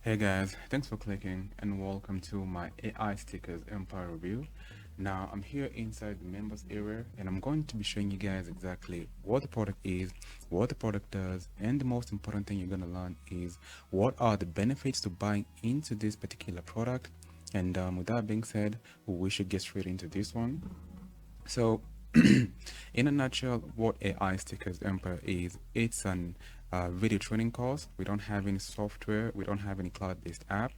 Hey guys, thanks for clicking and welcome to my AI Stickers Empire review. Now I'm here inside the members area and I'm going to be showing you guys exactly what the product is, what the product does, and the most important thing you're going to learn is what are the benefits to buying into this particular product. And with that being said, we should get straight into this one. So, in a nutshell, what AI Stickers Empire is, it's an video training course. We don't have any software, we don't have any cloud-based app,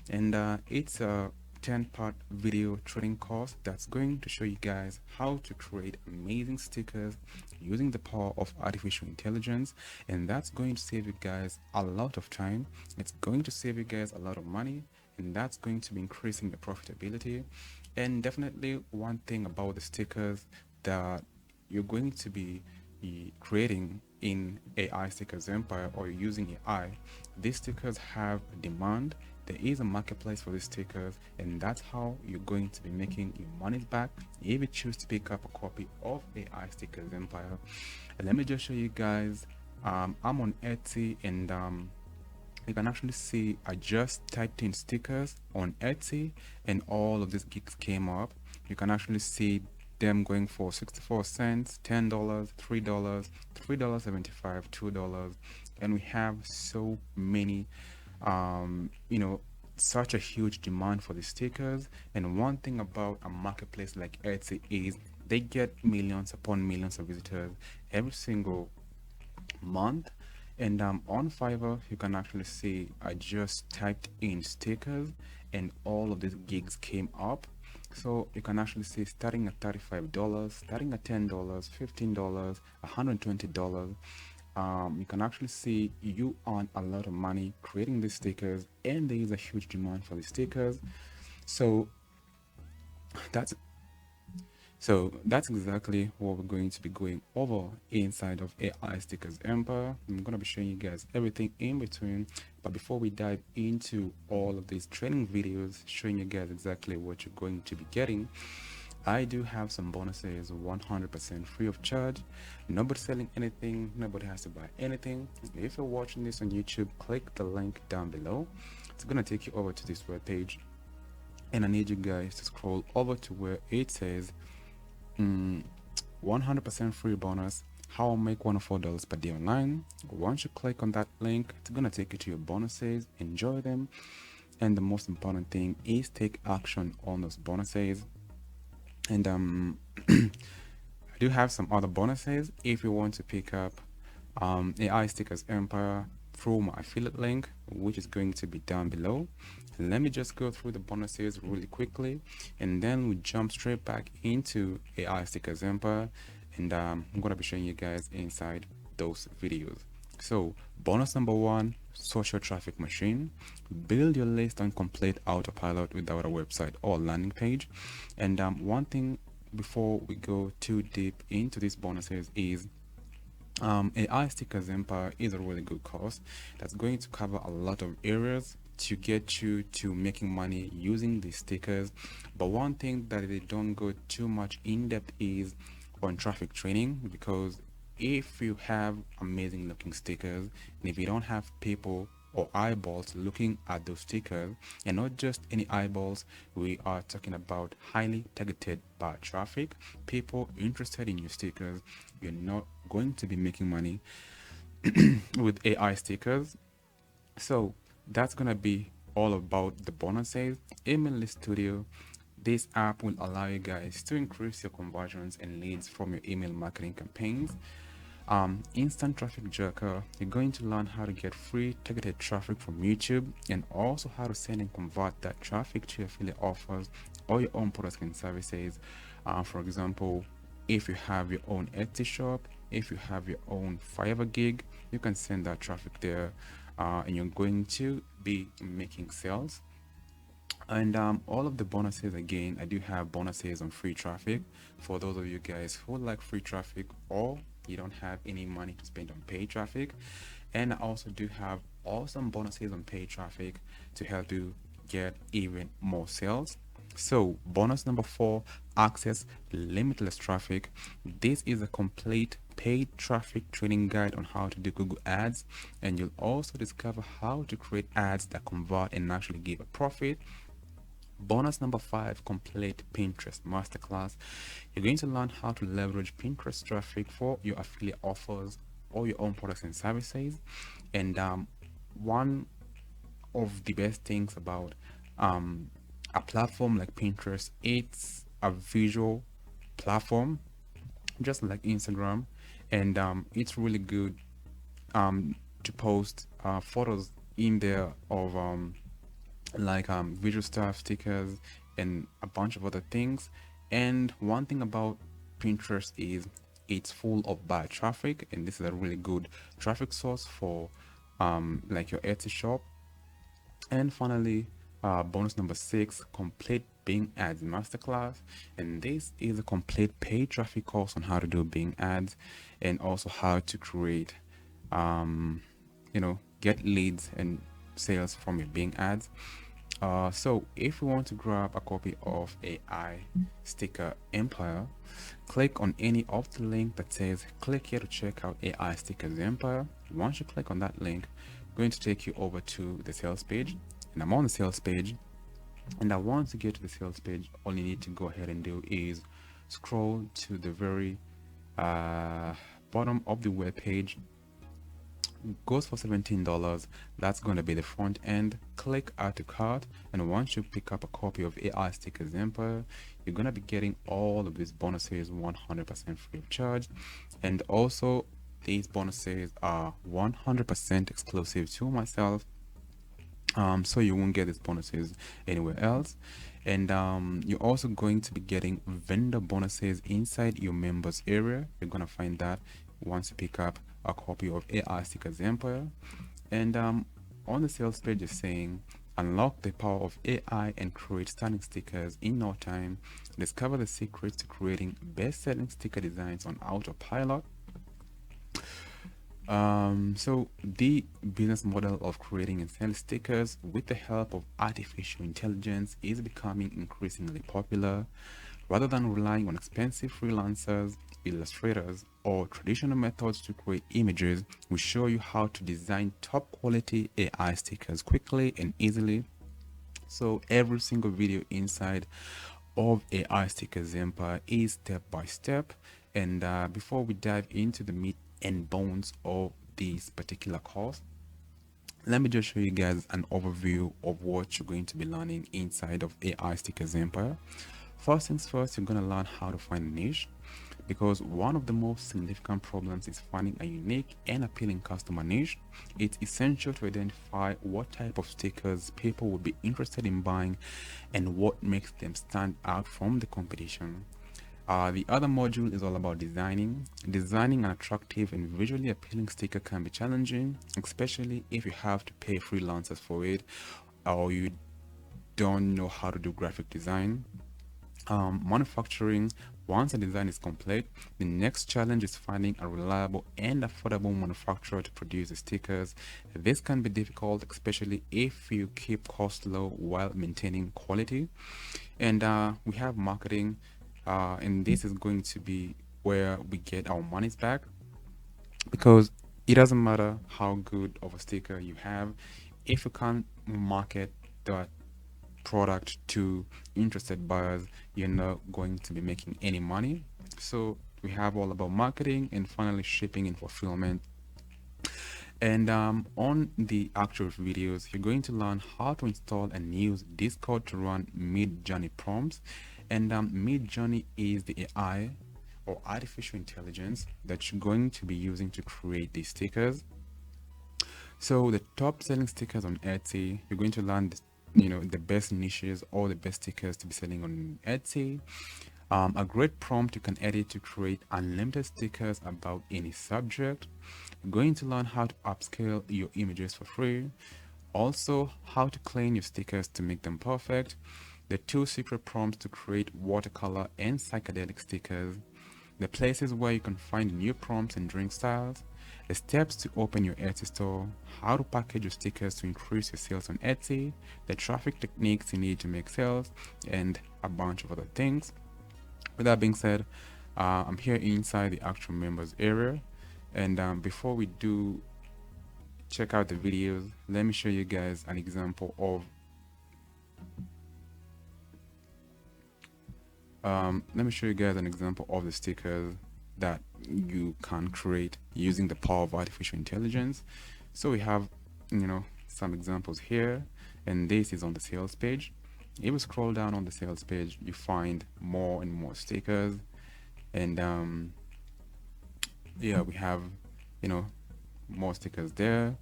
and it's a 10-part video training course that's going to show you guys how to create amazing stickers using the power of artificial intelligence, and that's going to save you guys a lot of time. It's going to save you guys a lot of money, and that's going to be increasing the profitability. And definitely one thing about the stickers that you're going to be creating in AI Stickers Empire or using AI, these stickers have demand. There is a marketplace for these stickers, and that's how you're going to be making your money back if you choose to pick up a copy of AI Stickers Empire. And let me just show you guys. I'm on Etsy, and you can actually see I just typed in stickers on Etsy and all of these gigs came up. You can actually see them going for 64 cents, $10, $3, $3.75, $2, and we have so many such a huge demand for the stickers. And one thing about a marketplace like Etsy is they get millions upon millions of visitors every single month. And on Fiverr, you can actually see I just typed in stickers and all of these gigs came up. So you can actually see starting at $35, starting at $10, $15, $120. You can actually see you earn a lot of money creating these stickers, and there is a huge demand for the stickers. So that's that's exactly what we're going to be going over inside of AI Stickers Empire. I'm going to be showing you guys everything in between. But before we dive into all of these training videos, showing you guys exactly what you're going to be getting, I do have some bonuses 100% free of charge. Nobody's selling anything, nobody has to buy anything. If you're watching this on YouTube, click the link down below. It's going to take you over to this web page. And I need you guys to scroll over to where it says 100% free bonus, how I make $104 per day online. Once you click on that link, it's gonna take you to your bonuses. Enjoy them, and the most important thing is take action on those bonuses. And I do have some other bonuses if you want to pick up AI Stickers Empire through my affiliate link, which is going to be down below. Let me just go through the bonuses really quickly, and then we jump straight back into AI Stickers Empire, and I'm gonna be showing you guys inside those videos. So bonus number one, social traffic machine. Build your list on complete autopilot without a website or landing page. And one thing before we go too deep into these bonuses is AI Stickers Empire is a really good course that's going to cover a lot of areas to get you to making money using these stickers. But one thing that they don't go too much in depth is on traffic training, because if you have amazing looking stickers and if you don't have people or eyeballs looking at those stickers, and not just any eyeballs, we are talking about highly targeted by traffic, people interested in your stickers, you're not going to be making money with AI stickers. So that's gonna be all about the bonuses. Email Studio, this app will allow you guys to increase your conversions and leads from your email marketing campaigns. Instant traffic jacker, you're going to learn how to get free targeted traffic from YouTube, and also how to send and convert that traffic to your affiliate offers or your own products and services. For example, if you have your own Etsy shop, if you have your own Fiverr gig, you can send that traffic there, and you're going to be making sales. And all of the bonuses, again, I do have bonuses on free traffic for those of you guys who like free traffic or you don't have any money to spend on paid traffic. And I also do have awesome bonuses on paid traffic to help you get even more sales. So, bonus number 4, access limitless traffic. This is a complete paid traffic training guide on how to do Google Ads, and you'll also discover how to create ads that convert and actually give a profit. Bonus number 5, complete Pinterest Masterclass. You're going to learn how to leverage Pinterest traffic for your affiliate offers or your own products and services. And one of the best things about a platform like Pinterest, it's a visual platform just like Instagram, and it's really good to post photos in there of like visual stuff, stickers, and a bunch of other things. And one thing about Pinterest is it's full of buyer traffic, and this is a really good traffic source for like your Etsy shop. And finally, bonus number 6, complete Bing Ads Masterclass. And this is a complete paid traffic course on how to do Bing ads and also how to create, get leads and sales from your Bing ads. So if you want to grab a copy of A.I Sticker Empire, click on any of the link that says click here to check out A.I Stickers Empire. Once you click on that link, going to take you over to the sales page, and I'm on the sales page. And once you get to the sales page, all you need to go ahead and do is scroll to the very bottom of the web page. Goes for $17. That's going to be the front end. Click add to cart, and once you pick up a copy of A.I Stickers Empire, you're going to be getting all of these bonuses 100% free of charge. And also these bonuses are 100% exclusive to myself, so you won't get these bonuses anywhere else. And you're also going to be getting vendor bonuses inside your members area. You're going to find that once you pick up a copy of A.I Stickers Empire. And on the sales page is saying unlock the power of AI and create stunning stickers in no time. Discover the secrets to creating best-selling sticker designs on autopilot. So the business model of creating and selling stickers with the help of artificial intelligence is becoming increasingly popular. Rather than relying on expensive freelancers, illustrators, or traditional methods to create images, we show you how to design top quality AI stickers quickly and easily. So every single video inside of A.I Stickers Empire is step by step. And before we dive into the meat and bones of this particular course, let me just show you guys an overview of what you're going to be learning inside of A.I Stickers Empire. First things first, you're going to learn how to find a niche, because one of the most significant problems is finding a unique and appealing customer niche. It's essential to identify what type of stickers people will be interested in buying and what makes them stand out from the competition. The other module is all about designing. Designing an attractive and visually appealing sticker can be challenging, especially if you have to pay freelancers for it or you don't know how to do graphic design. Manufacturing. Once a design is complete, the next challenge is finding a reliable and affordable manufacturer to produce the stickers. This can be difficult, especially if you keep costs low while maintaining quality. And we have marketing, and this is going to be where we get our money's back, because it doesn't matter how good of a sticker you have if you can't market that product to interested buyers, you're not going to be making any money. So we have all about marketing, and finally shipping and fulfillment. And on the actual videos, you're going to learn how to install and use Discord to run Mid-Journey prompts. And Mid-Journey is the AI or artificial intelligence that you're going to be using to create these stickers. So the top selling stickers on Etsy, you're going to learn the best niches or the best stickers to be selling on Etsy. A great prompt you can edit to create unlimited stickers about any subject. You're going to learn how to upscale your images for free. Also, how to clean your stickers to make them perfect. The 2 secret prompts to create watercolor and psychedelic stickers. The places where you can find new prompts and drink styles. the steps to open your Etsy store, how to package your stickers to increase your sales on Etsy, the traffic techniques you need to make sales, and a bunch of other things. With that being said, I'm here inside the actual members area, and before we do check out the videos, let me show you guys an example of the stickers that you can create using the power of artificial intelligence. So we have, some examples here, and this is on the sales page. If you scroll down on the sales page, you find more and more stickers, and yeah, we have, more stickers there,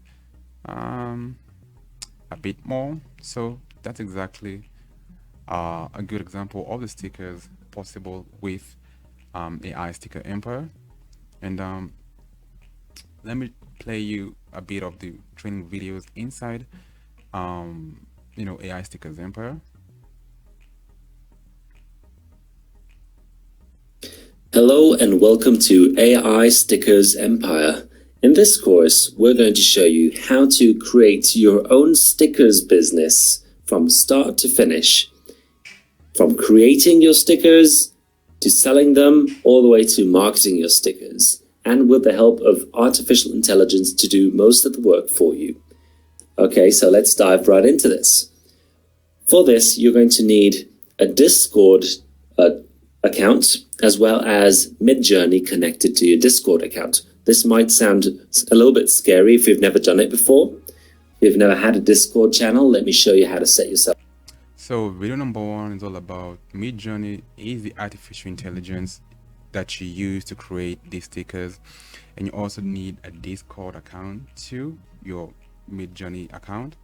a bit more. So that's exactly a good example of the stickers possible with AI Sticker Empire. And let me play you a bit of the training videos inside AI Stickers Empire. Hello and welcome to AI Stickers Empire. In this course, we're going to show you how to create your own stickers business from start to finish. From creating your stickers to selling them, all the way to marketing your stickers, and with the help of artificial intelligence to do most of the work for you. Okay, so let's dive right into this. For this, you're going to need a Discord account, as well as Midjourney connected to your Discord account. This might sound a little bit scary if you've never done it before. If you've never had a Discord channel, let me show you how to set yourself. So video number 1 is all about Midjourney is the artificial intelligence that you use to create these stickers, and you also need a Discord account to your Midjourney account.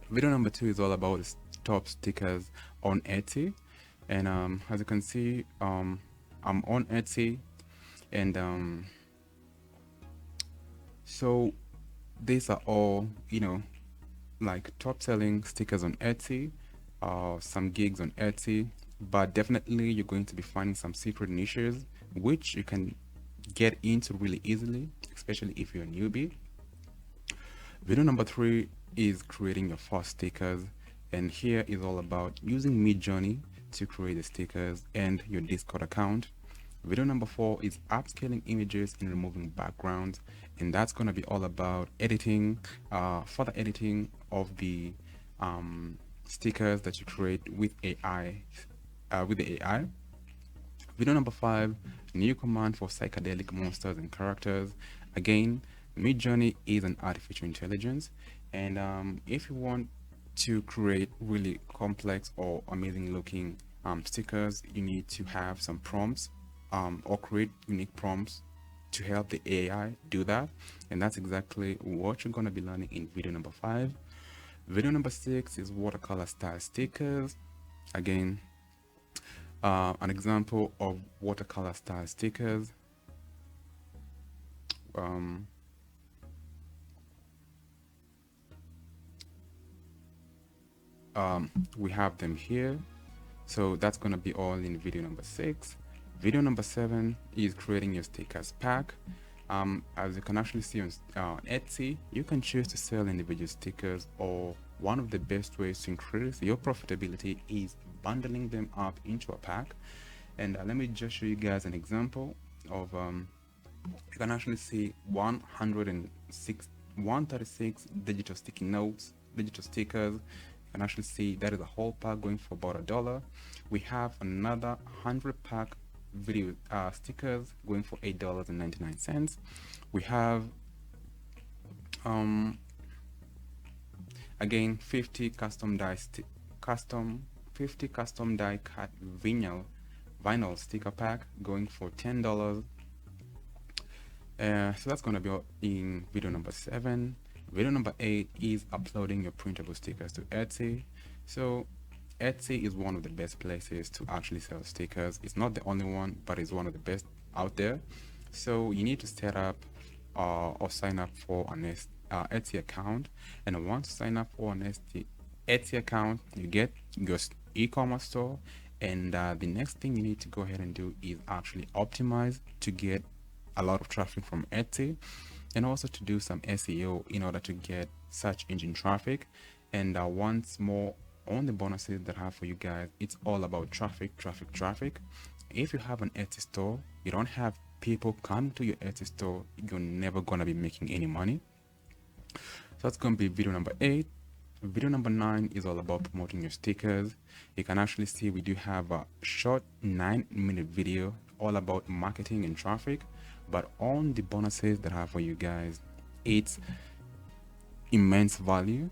Video number 2 is all about the top stickers on Etsy. And as you can see, I'm on Etsy, and so these are all, like top selling stickers on Etsy, some gigs on Etsy, but definitely you're going to be finding some secret niches which you can get into really easily, especially if you're a newbie. Video number 3 is creating your first stickers, and here is all about using Midjourney to create the stickers and your Discord account. Video number 4 is upscaling images and removing backgrounds, and that's going to be all about editing, further editing of the stickers that you create with AI. Video number 5, new command for psychedelic monsters and characters. Again, Midjourney is an artificial intelligence, and if you want to create really complex or amazing looking stickers, you need to have some prompts or create unique prompts to help the AI do that, and that's exactly what you're going to be learning in video number 5. Video number 6 is watercolor style stickers. Again, an example of watercolor style stickers. We have them here, so that's going to be all in video number 6. Video number 7 is creating your stickers pack. As you can actually see on Etsy, you can choose to sell individual stickers, or one of the best ways to increase your profitability is bundling them up into a pack. And let me just show you guys an example of you can actually see 136 digital sticky notes, digital stickers. You can actually see that is a whole pack going for about $1. We have another 100 pack video stickers going for $8.99. We have again 50 custom die cut vinyl sticker pack going for $10. So that's going to be in video number 7. Video number 8 is uploading your printable stickers to Etsy. So Etsy is one of the best places to actually sell stickers. It's not the only one, but it's one of the best out there. So you need to set up or sign up for an Etsy account, and once you sign up for an Etsy account, you get your e-commerce store, and the next thing you need to go ahead and do is actually optimize to get a lot of traffic from Etsy, and also to do some SEO in order to get search engine traffic. And once more, on the bonuses that I have for you guys, it's all about traffic, traffic, traffic. If you have an Etsy store, you don't have people coming to your Etsy store, you're never gonna be making any money. So that's gonna be video number 8. Video number 9 is all about promoting your stickers. You can actually see we do have a short 9-minute video all about marketing and traffic, but on the bonuses that I have for you guys, it's immense value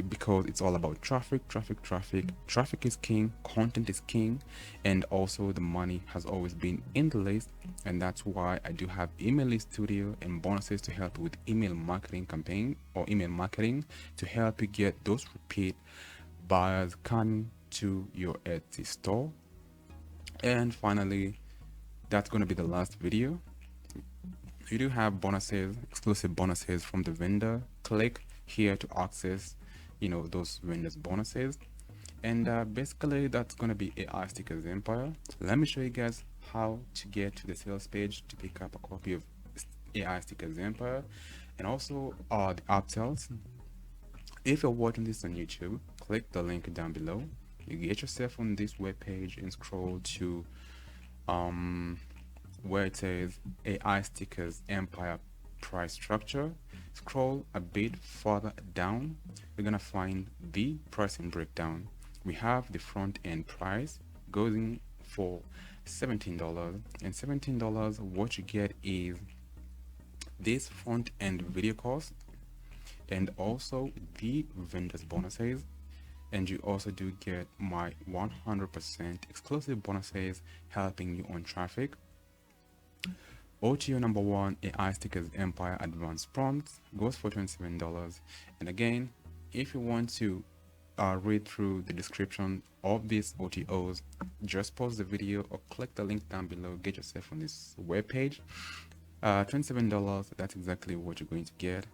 because it's all about traffic, traffic, traffic. Traffic is king, content is king, and also the money has always been in the list. And that's why I do have email list studio and bonuses to help with email marketing campaign or email marketing to help you get those repeat buyers coming to your Etsy store. And finally, that's going to be the last video. You do have bonuses, exclusive bonuses from the vendor. Click here to access those vendors bonuses. And basically that's going to be AI Stickers Empire. Let me show you guys how to get to the sales page to pick up a copy of AI Stickers Empire, and also the upsells. If you're watching this on YouTube, click the link down below. You get yourself on this web page and scroll to where it says AI Stickers Empire price structure. Scroll a bit further down, you're gonna find the pricing breakdown. We have the front end price going for $17, and $17 what you get is this front end video course and also the vendors bonuses, and you also do get my 100% exclusive bonuses helping you on traffic. OTO number 1, AI Stickers Empire Advanced Prompts, goes for $27. And again, if you want to read through the description of these OTOs, just pause the video or click the link down below, get yourself on this web page. $27, that's exactly what you're going to get.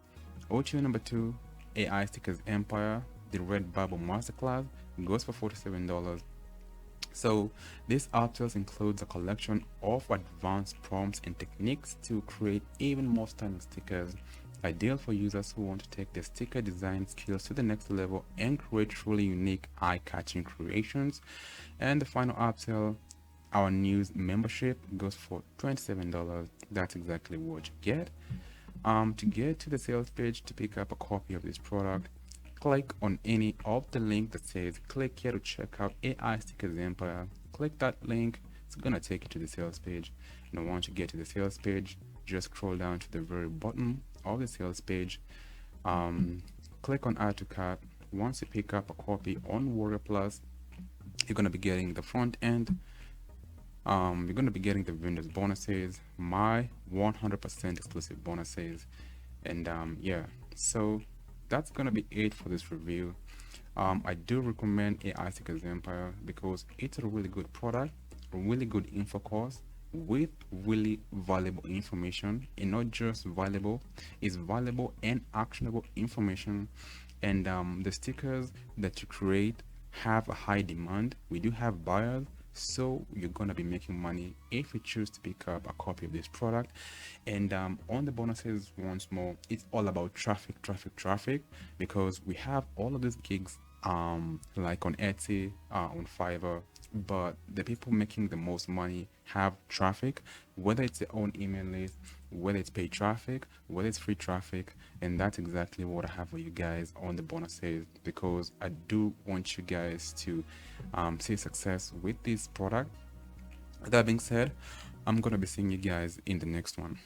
OTO number 2, AI Stickers Empire, the Red Bubble Masterclass, goes for $47. So this upsells includes a collection of advanced prompts and techniques to create even more stunning stickers, ideal for users who want to take their sticker design skills to the next level and create truly unique, eye-catching creations. And the final upsell, our news membership, goes for $27. That's exactly what you get. To get to the sales page to pick up a copy of this product, click on any of the link that says click here to check out AI Stickers Empire. Click that link, it's gonna take you to the sales page. And once you get to the sales page, just scroll down to the very bottom of the sales page, click on add to cart. Once you pick up a copy on Warrior Plus, you're gonna be getting the front end, you're gonna be getting the vendors bonuses, my 100% exclusive bonuses, and yeah, so that's gonna be it for this review. I do recommend AI Stickers Empire because it's a really good product, a really good info course with really valuable information, and not just valuable, it's valuable and actionable information. And the stickers that you create have a high demand. We do have buyers, so you're gonna be making money if you choose to pick up a copy of this product. And on the bonuses, once more, it's all about traffic, traffic, traffic, because we have all of these gigs like on Etsy, on Fiverr, but the people making the most money have traffic, whether it's their own email list, whether it's paid traffic, whether it's free traffic. And that's exactly what I have for you guys on the bonuses, because I do want you guys to see success with this product. That being said, I'm gonna be seeing you guys in the next one.